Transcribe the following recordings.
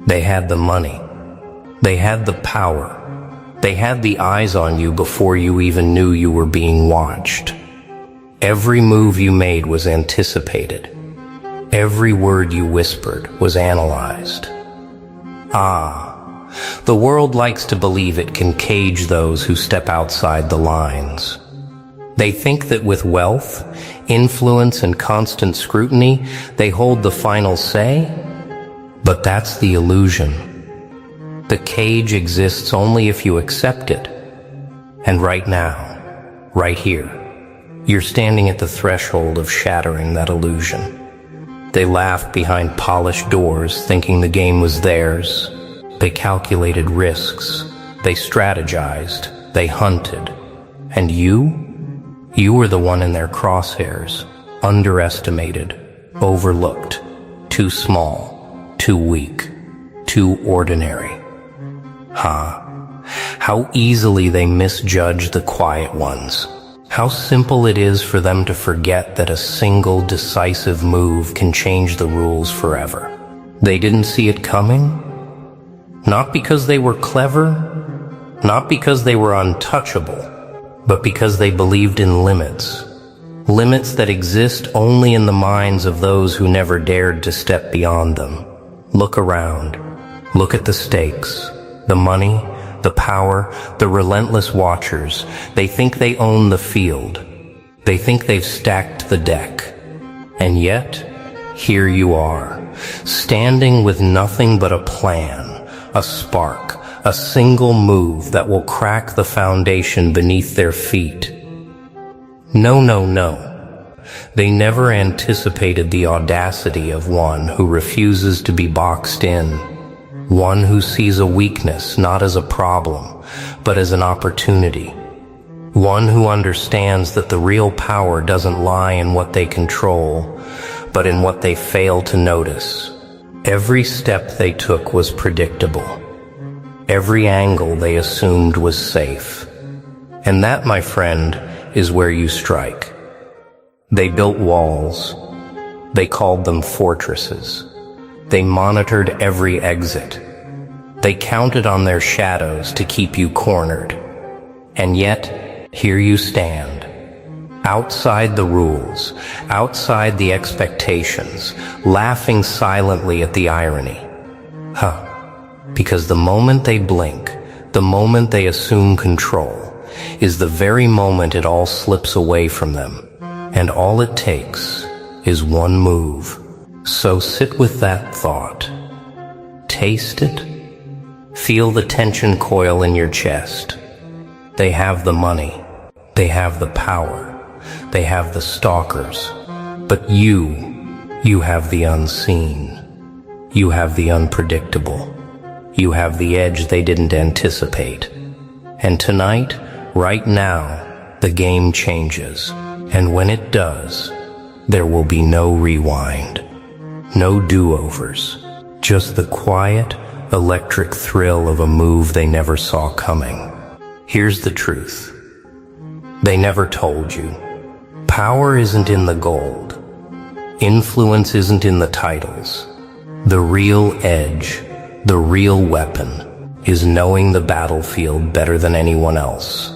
They had the money. They had the power. They had the eyes on you before you even knew you were being watched. Every move you made was anticipated. Every word you whispered was analyzed. The world likes to believe it can cage those who step outside the lines. They think that with wealth, influence, and constant scrutiny, they hold the final say, but that's the illusion. The cage exists only if you accept it. And right now, right here, you're standing at the threshold of shattering that illusion. They laughed behind polished doors, thinking the game was theirs. They calculated risks. They strategized. They hunted. And you were the one in their crosshairs, underestimated, overlooked, too small, too weak, too ordinary. How easily they misjudge the quiet ones. How simple it is for them to forget that a single decisive move can change the rules forever. They didn't see it coming, not because they were clever, not because they were untouchable, but because they believed in limits. Limits that exist only in the minds of those who never dared to step beyond them. Look around. Look at the stakes, the money, the power, the relentless watchers. They think they own the field. They think they've stacked the deck. And yet, here you are, standing with nothing but a plan, a spark, a single move that will crack the foundation beneath their feet. No. They never anticipated the audacity of one who refuses to be boxed in. One who sees a weakness not as a problem, but as an opportunity. One who understands that the real power doesn't lie in what they control, but in what they fail to notice. Every step they took was predictable. Every angle they assumed was safe. And that, my friend, is where you strike. They built walls. They called them fortresses. They monitored every exit. They counted on their shadows to keep you cornered. And yet, here you stand. Outside the rules, outside the expectations, laughing silently at the irony. Because the moment they blink, the moment they assume control, is the very moment it all slips away from them. And all it takes is one move. So sit with that thought. Taste it. Feel the tension coil in your chest. They have the money. They have the power. They have the stalkers. But you have the unseen. You have the unpredictable. You have the edge they didn't anticipate. And tonight, right now, the game changes. And when it does, there will be no rewind. No do-overs, just the quiet, electric thrill of a move they never saw coming. Here's the truth. They never told you. Power isn't in the gold. Influence isn't in the titles. The real edge, the real weapon, is knowing the battlefield better than anyone else.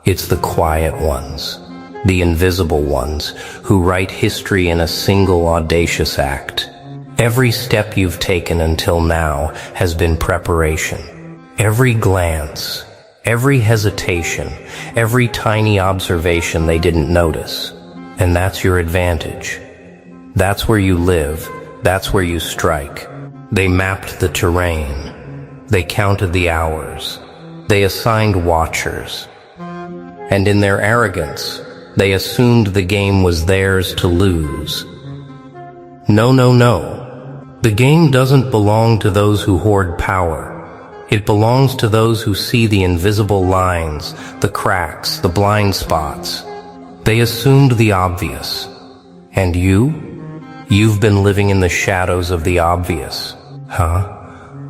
It's the quiet ones. The invisible ones, who write history in a single audacious act. Every step you've taken until now has been preparation. Every glance, every hesitation, every tiny observation they didn't notice. And that's your advantage. That's where you live. That's where you strike. They mapped the terrain. They counted the hours. They assigned watchers. And in their arrogance, they assumed the game was theirs to lose. No. The game doesn't belong to those who hoard power. It belongs to those who see the invisible lines, the cracks, the blind spots. They assumed the obvious. And you've been living in the shadows of the obvious.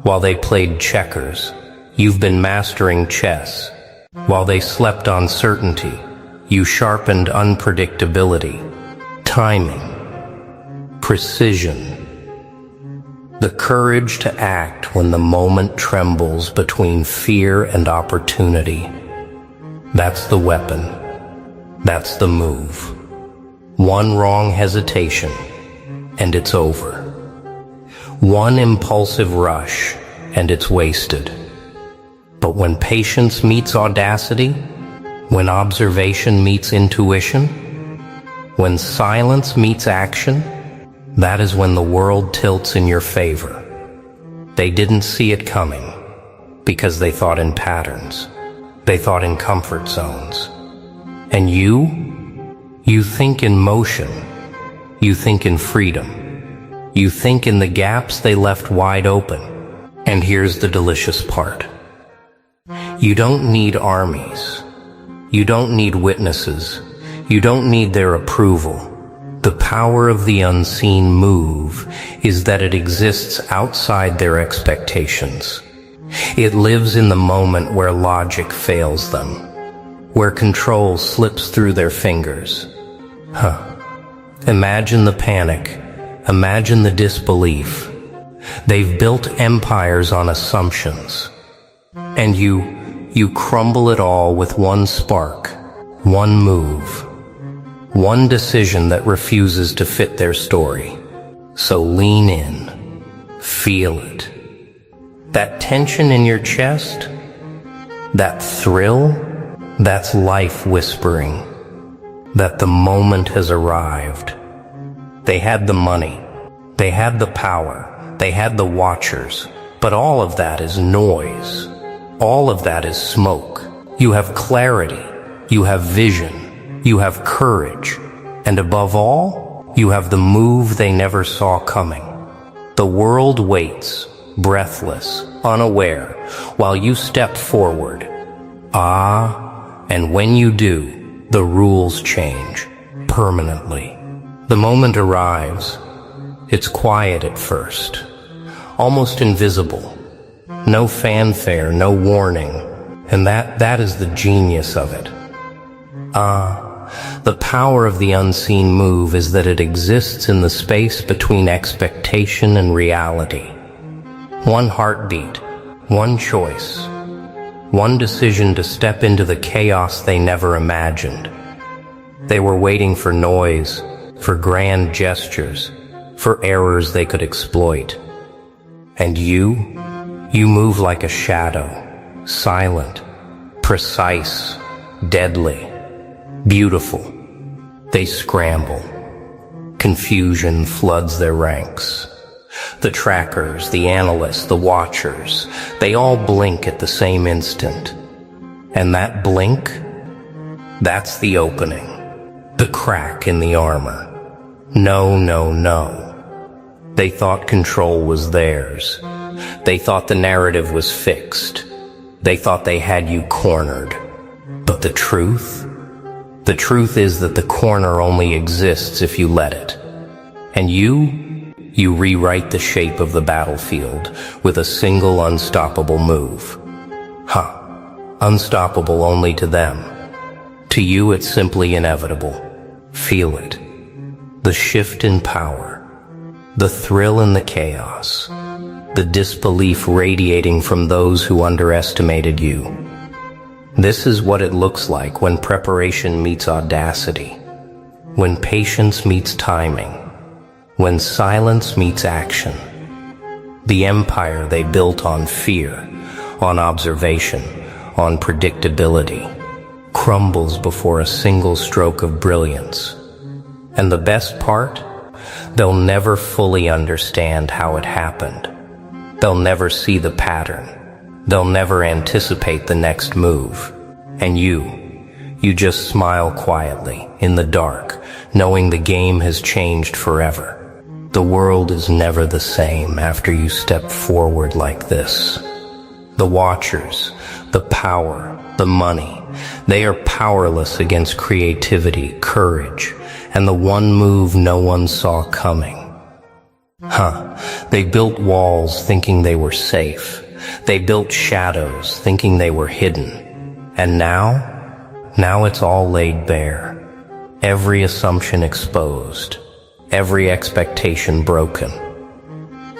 While they played checkers, you've been mastering chess. While they slept on certainty, you sharpened unpredictability, timing, precision. The courage to act when the moment trembles between fear and opportunity. That's the weapon. That's the move. One wrong hesitation, and it's over. One impulsive rush, and it's wasted. But when patience meets audacity, when observation meets intuition, when silence meets action, that is when the world tilts in your favor. They didn't see it coming because they thought in patterns. They thought in comfort zones. And you think in motion. You think in freedom. You think in the gaps they left wide open. And here's the delicious part. You don't need armies. You don't need witnesses. You don't need their approval. The power of the unseen move is that it exists outside their expectations. It lives in the moment where logic fails them, where control slips through their fingers. Imagine the panic. Imagine the disbelief. They've built empires on assumptions. And you crumble it all with one spark, one move. One decision that refuses to fit their story. So lean in. Feel it. That tension in your chest, that thrill, that's life whispering that the moment has arrived. They had the money. They had the power. They had the watchers. But all of that is noise. All of that is smoke. You have clarity. You have vision. You have courage, and above all, you have the move they never saw coming. The world waits, breathless, unaware, while you step forward. And when you do, the rules change, permanently. The moment arrives. It's quiet at first, almost invisible. No fanfare, no warning, and that is the genius of it. The power of the unseen move is that it exists in the space between expectation and reality. One heartbeat, one choice, one decision to step into the chaos they never imagined. They were waiting for noise, for grand gestures, for errors they could exploit. And you move like a shadow, silent, precise, deadly. Beautiful. They scramble. Confusion floods their ranks. The trackers, the analysts, the watchers, they all blink at the same instant. And that blink, that's the opening. The crack in the armor. No, no, no. They thought control was theirs. They thought the narrative was fixed. They thought they had you cornered. But the truth is that the corner only exists if you let it. And you rewrite the shape of the battlefield with a single unstoppable move. Unstoppable only to them. To you it's simply inevitable. Feel it. The shift in power. The thrill in the chaos. The disbelief radiating from those who underestimated you. This is what it looks like when preparation meets audacity, when patience meets timing, when silence meets action. The empire they built on fear, on observation, on predictability, crumbles before a single stroke of brilliance. And the best part? They'll never fully understand how it happened. They'll never see the pattern. They'll never anticipate the next move. And you just smile quietly, in the dark, knowing the game has changed forever. The world is never the same after you step forward like this. The watchers, the power, the money, they are powerless against creativity, courage, and the one move no one saw coming. They built walls thinking they were safe. They built shadows thinking they were hidden. And now it's all laid bare. Every assumption exposed. Every expectation broken.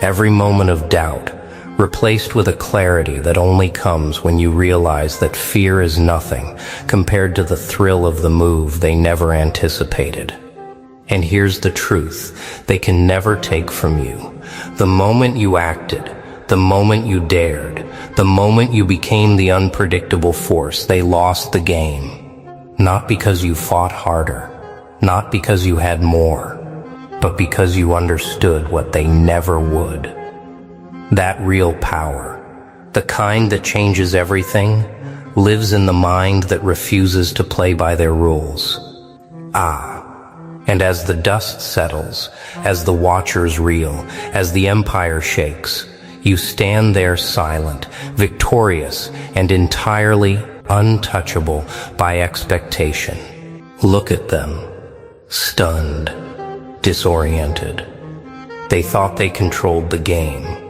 every moment of doubt replaced with a clarity that only comes when you realize that fear is nothing compared to the thrill of the move they never anticipated. And here's the truth they can never take from you. The moment you acted, the moment you dared, the moment you became the unpredictable force, they lost the game. Not because you fought harder, not because you had more, but because you understood what they never would. That real power, the kind that changes everything, lives in the mind that refuses to play by their rules. And as the dust settles, as the watchers reel, as the empire shakes, you stand there silent, victorious, and entirely untouchable by expectation. Look at them, stunned, disoriented. They thought they controlled the game.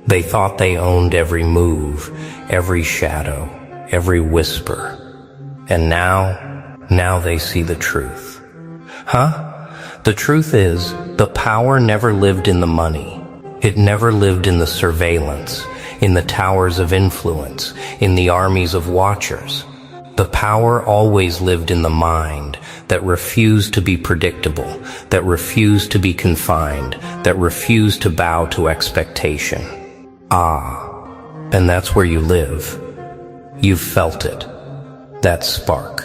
They thought they owned every move, every shadow, every whisper. And now they see the truth. The truth is, the power never lived in the money. It never lived in the surveillance, in the towers of influence, in the armies of watchers. The power always lived in the mind that refused to be predictable, that refused to be confined, that refused to bow to expectation. And that's where you live. You've felt it. That spark,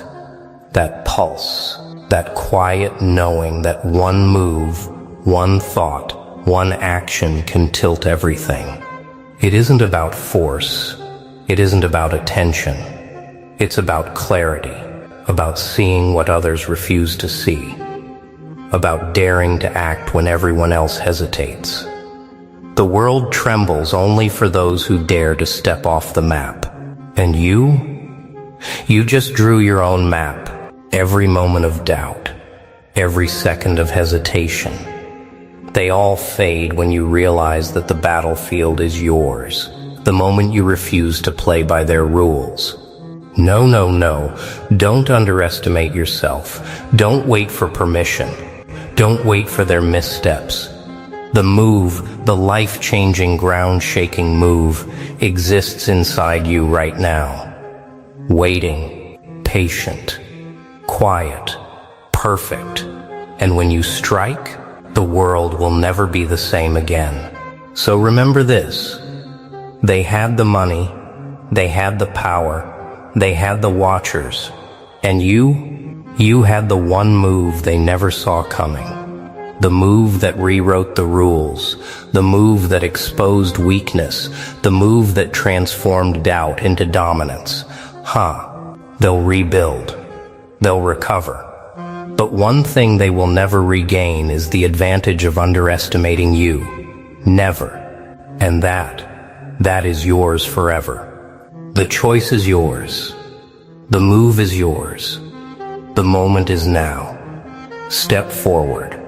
that pulse, that quiet knowing that one move, one thought, one action can tilt everything. It isn't about force. It isn't about attention. It's about clarity, about seeing what others refuse to see, about daring to act when everyone else hesitates. The world trembles only for those who dare to step off the map. And you just drew your own map. Every moment of doubt, every second of hesitation. They all fade when you realize that the battlefield is yours, the moment you refuse to play by their rules. No. Don't underestimate yourself. Don't wait for permission. Don't wait for their missteps. The move, the life-changing, ground-shaking move, exists inside you right now. Waiting, patient, quiet, perfect. And when you strike, the world will never be the same again. So remember this. They had the money, they had the power, they had the watchers, and you had the one move they never saw coming. The move that rewrote the rules, the move that exposed weakness, the move that transformed doubt into dominance. They'll rebuild, they'll recover. But one thing they will never regain is the advantage of underestimating you. Never. And that is yours forever. The choice is yours. The move is yours. The moment is now. Step forward.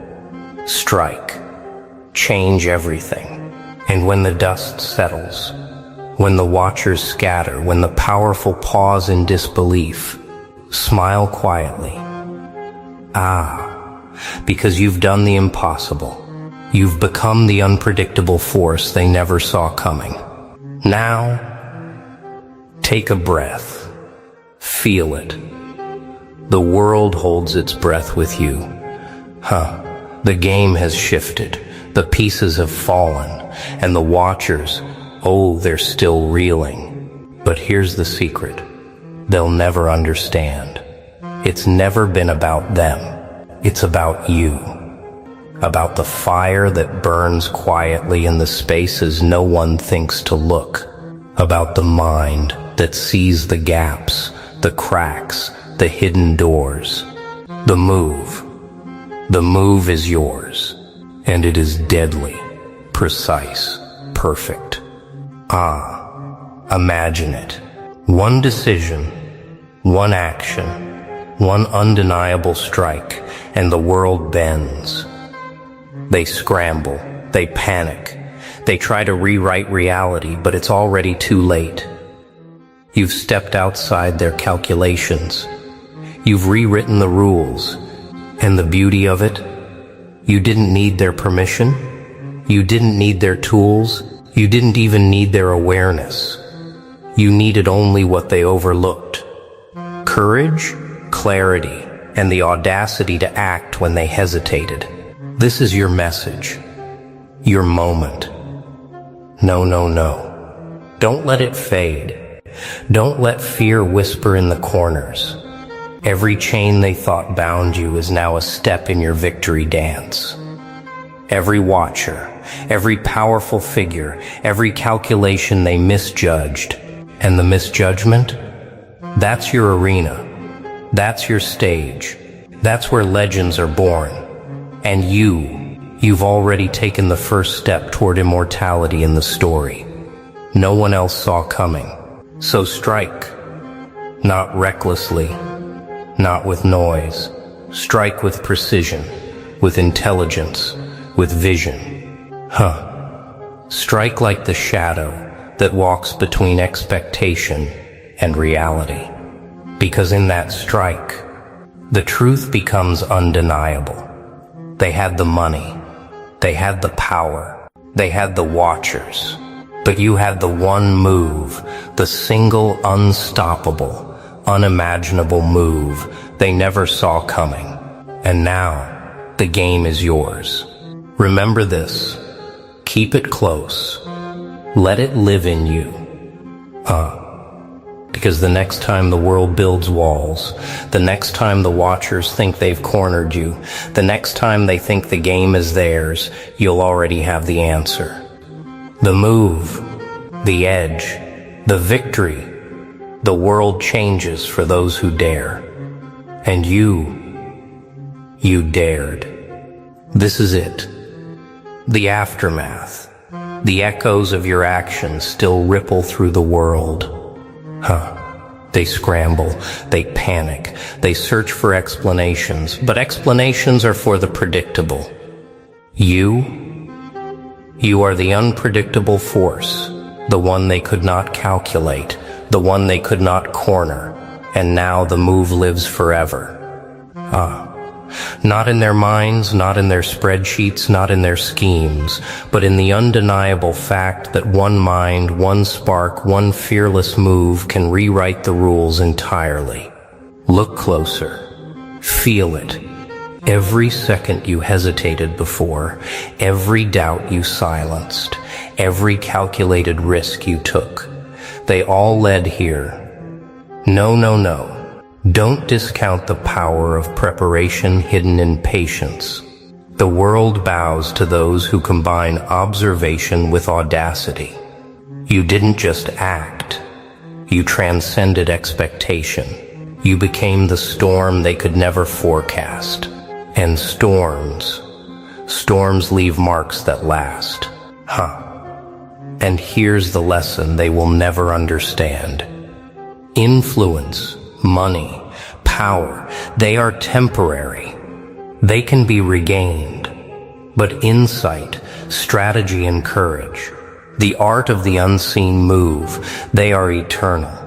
Strike. Change everything. And when the dust settles, when the watchers scatter, when the powerful pause in disbelief, smile quietly. Because you've done the impossible. You've become the unpredictable force they never saw coming. Now, take a breath. Feel it. The world holds its breath with you. The game has shifted. The pieces have fallen. And the watchers, they're still reeling. But here's the secret. They'll never understand. It's never been about them. It's about you. About the fire that burns quietly in the spaces no one thinks to look. About the mind that sees the gaps, the cracks, the hidden doors. The move is yours. And it is deadly, precise, perfect. Imagine it. One decision, one action, one undeniable strike, and the world bends. They scramble, they panic, they try to rewrite reality, but it's already too late. You've stepped outside their calculations. You've rewritten the rules, and the beauty of it, you didn't need their permission. You didn't need their tools. You didn't even need their awareness. You needed only what they overlooked: courage, clarity, and the audacity to act when they hesitated. This is your message, your moment. No, no, no. Don't let it fade. Don't let fear whisper in the corners. Every chain they thought bound you is now a step in your victory dance. Every watcher, every powerful figure, every calculation they misjudged. And the misjudgment? That's your arena. That's your stage. That's where legends are born. And you've already taken the first step toward immortality in the story no one else saw coming. So strike. Not recklessly, not with noise. Strike with precision, with intelligence, with vision. Strike like the shadow that walks between expectation and reality. Because in that strike, the truth becomes undeniable. They had the money, they had the power, they had the watchers, but you had the one move, the single unstoppable, unimaginable move they never saw coming. And now, the game is yours. Remember this. Keep it close. Let it live in you. Because the next time the world builds walls, the next time the watchers think they've cornered you, the next time they think the game is theirs, you'll already have the answer. The move, the edge, the victory. The world changes for those who dare. And you dared. This is it. The aftermath. The echoes of your actions still ripple through the world. They scramble, they panic, they search for explanations, but explanations are for the predictable. You are the unpredictable force, the one they could not calculate, the one they could not corner, and now the move lives forever. Not in their minds, not in their spreadsheets, not in their schemes, but in the undeniable fact that one mind, one spark, one fearless move can rewrite the rules entirely. Look closer. Feel it. Every second you hesitated before, every doubt you silenced, every calculated risk you took, they all led here. No, no, no. Don't discount the power of preparation hidden in patience. The world bows to those who combine observation with audacity. You didn't just act. You transcended expectation. You became the storm they could never forecast. And storms leave marks that last. And here's the lesson they will never understand. Influence, money, power, they are temporary. They can be regained. But insight, strategy, and courage, the art of the unseen move, they are eternal.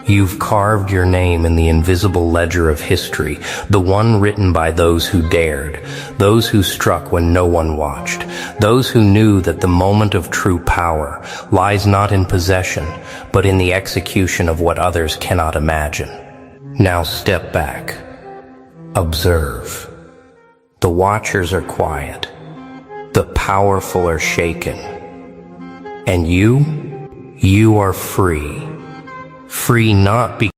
You've carved your name in the invisible ledger of history, the one written by those who dared, those who struck when no one watched, those who knew that the moment of true power lies not in possession, but in the execution of what others cannot imagine. Now step back. Observe. The watchers are quiet. The powerful are shaken. And you are free. Free not because